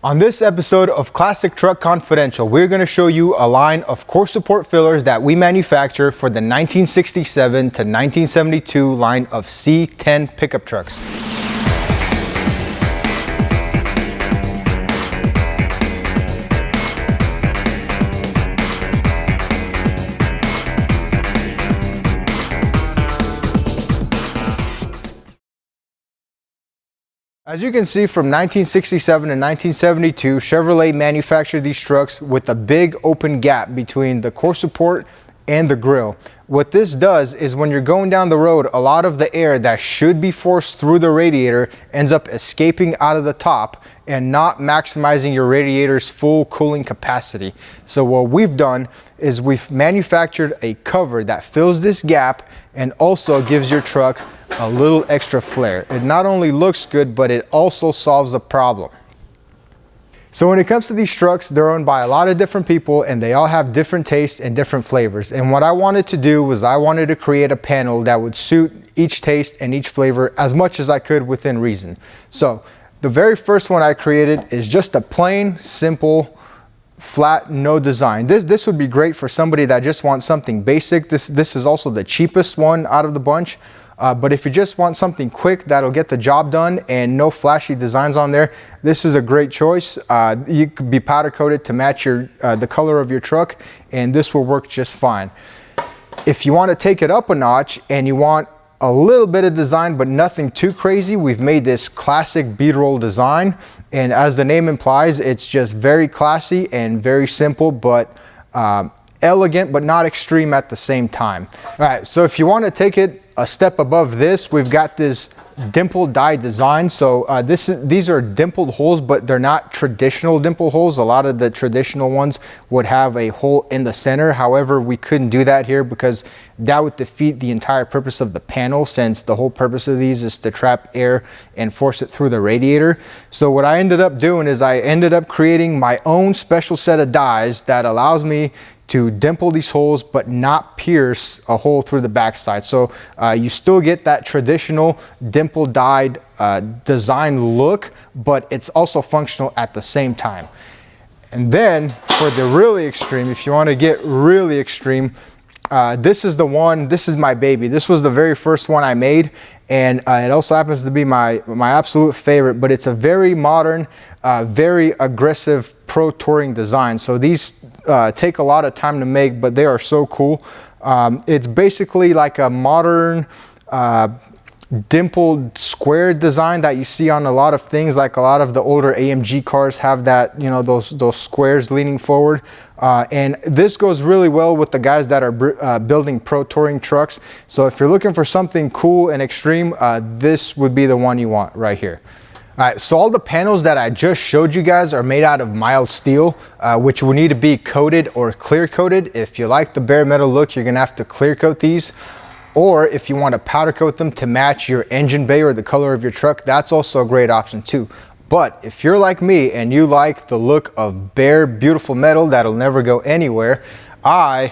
On this episode of Classic Truck Confidential, we're going to show you a line of core support fillers that we manufacture for the 1967 to 1972 line of C10 pickup trucks. As you can see, from 1967 to 1972, Chevrolet manufactured these trucks with a big open gap between the core support and the grille. What this does is when you're going down the road, a lot of the air that should be forced through the radiator ends up escaping out of the top and not maximizing your radiator's full cooling capacity. So what we've done is we've manufactured a cover that fills this gap and also gives your truck a little extra flair. It not only looks good, but it also solves a problem. So when it comes to these trucks, they're owned by a lot of different people and they all have different tastes and different flavors. And what I wanted to do was I wanted to create a panel that would suit each taste and each flavor as much as I could within reason. So the very first one I created is just a plain, simple, flat, no design. This would be great for somebody that just wants something basic. This is also the cheapest one out of the bunch. But if you just want something quick that'll get the job done and no flashy designs on there, this is a great choice. You could be powder coated to match the color of your truck, and this will work just fine. If you want to take it up a notch and you want a little bit of design but nothing too crazy, we've made this classic bead roll design, and as the name implies, it's just very classy and very simple, but elegant but not extreme at the same time. All right, so if you want to take it a step above this, we've got this dimple die design. So these are dimpled holes, but they're not traditional dimple holes. A lot of the traditional ones would have a hole in the center. However, we couldn't do that here because that would defeat the entire purpose of the panel, since the whole purpose of these is to trap air and force it through the radiator. So what I ended up doing is I ended up creating my own special set of dies that allows me to dimple these holes but not pierce a hole through the backside. So you still get that traditional dimple dyed design look, but it's also functional at the same time. And then for the really extreme, if you want to get really extreme, this is the one, this is my baby. This was the very first one I made, and it also happens to be my absolute favorite, but it's a very modern, very aggressive pro touring design. So these take a lot of time to make, but they are so cool. It's basically like a modern dimpled square design that you see on a lot of things. Like a lot of the older AMG cars have that, you know, those squares leaning forward. And this goes really well with the guys that are building pro touring trucks. So if you're looking for something cool and extreme, this would be the one you want right here. All right, so all the panels that I just showed you guys are made out of mild steel, which will need to be coated or clear coated. If you like the bare metal look, you're gonna have to clear coat these. Or if you want to powder coat them to match your engine bay or the color of your truck, that's also a great option too. But if you're like me and you like the look of bare, beautiful metal that'll never go anywhere, I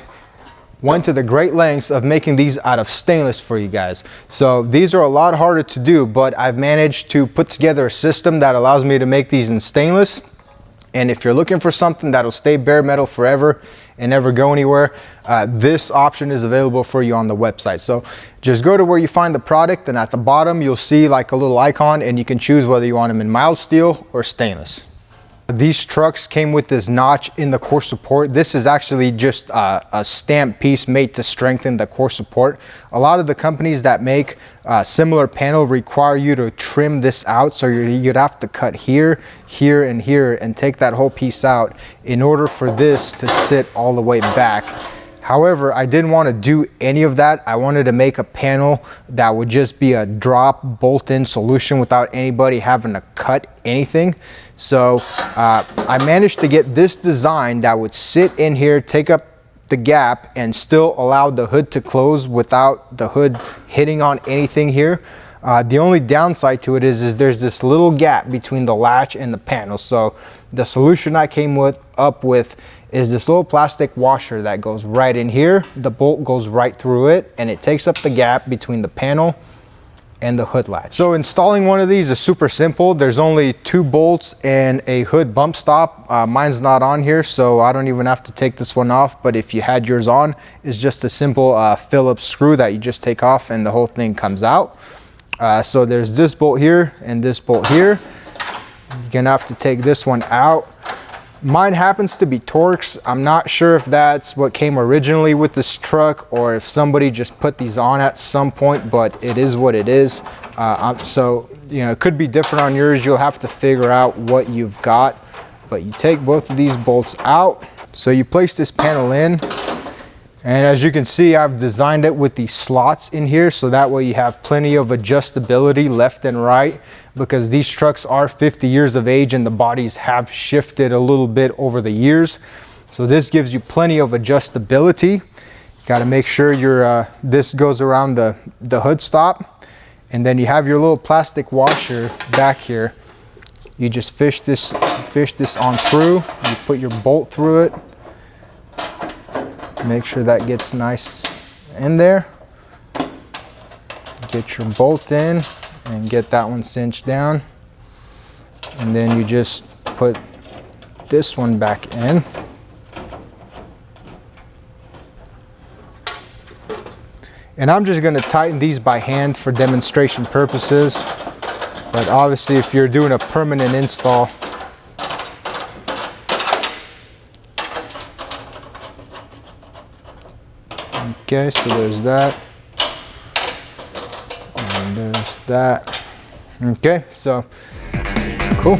went to the great lengths of making these out of stainless for you guys. So these are a lot harder to do, but I've managed to put together a system that allows me to make these in stainless. And if you're looking for something that'll stay bare metal forever and never go anywhere, this option is available for you on the website. So just go to where you find the product, and at the bottom you'll see like a little icon, and you can choose whether you want them in mild steel or stainless. These trucks came with this notch in the core support. This is actually just a stamp piece made to strengthen the core support. A lot of the companies that make similar panel require you to trim this out. So you'd have to cut here, here, and here and take that whole piece out in order for this to sit all the way back. However, I didn't want to do any of that. I wanted to make a panel that would just be a drop bolt-in solution without anybody having to cut anything. So I managed to get this design that would sit in here, take up the gap, and still allow the hood to close without the hood hitting on anything here. The only downside to it is there's this little gap between the latch and the panel. So the solution I came up with is this little plastic washer that goes right in here. The bolt goes right through it, and it takes up the gap between the panel and the hood latch. So installing one of these is super simple. There's only 2 bolts and a hood bump stop. Mine's not on here, so I don't even have to take this one off, but if you had yours on, it's just a simple Phillips screw that you just take off and the whole thing comes out. So there's this bolt here and this bolt here. You're gonna have to take this one out. Mine happens to be Torx. I'm not sure if that's what came originally with this truck or if somebody just put these on at some point, but it is what it is. So, you know, it could be different on yours. You'll have to figure out what you've got, but you take both of these bolts out. So you place this panel in, and as you can see, I've designed it with these slots in here, so that way you have plenty of adjustability left and right, because these trucks are 50 years of age and the bodies have shifted a little bit over the years. So this gives you plenty of adjustability. Got to make sure your this goes around the hood stop, and then you have your little plastic washer back here. You just fish this on through. You put your bolt through it. Make sure that gets nice in there. Get your bolt in and get that one cinched down. And then you just put this one back in. And I'm just gonna tighten these by hand for demonstration purposes. But obviously if you're doing a permanent install, okay, so there's that, and there's that. Okay, so cool.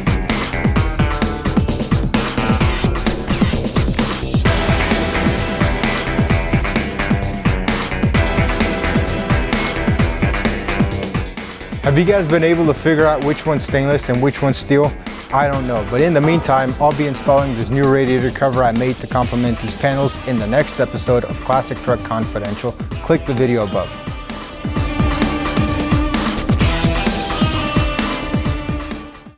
Have you guys been able to figure out which one's stainless and which one's steel? I don't know, but in the meantime, I'll be installing this new radiator cover I made to complement these panels in the next episode of Classic Truck Confidential. Click the video above.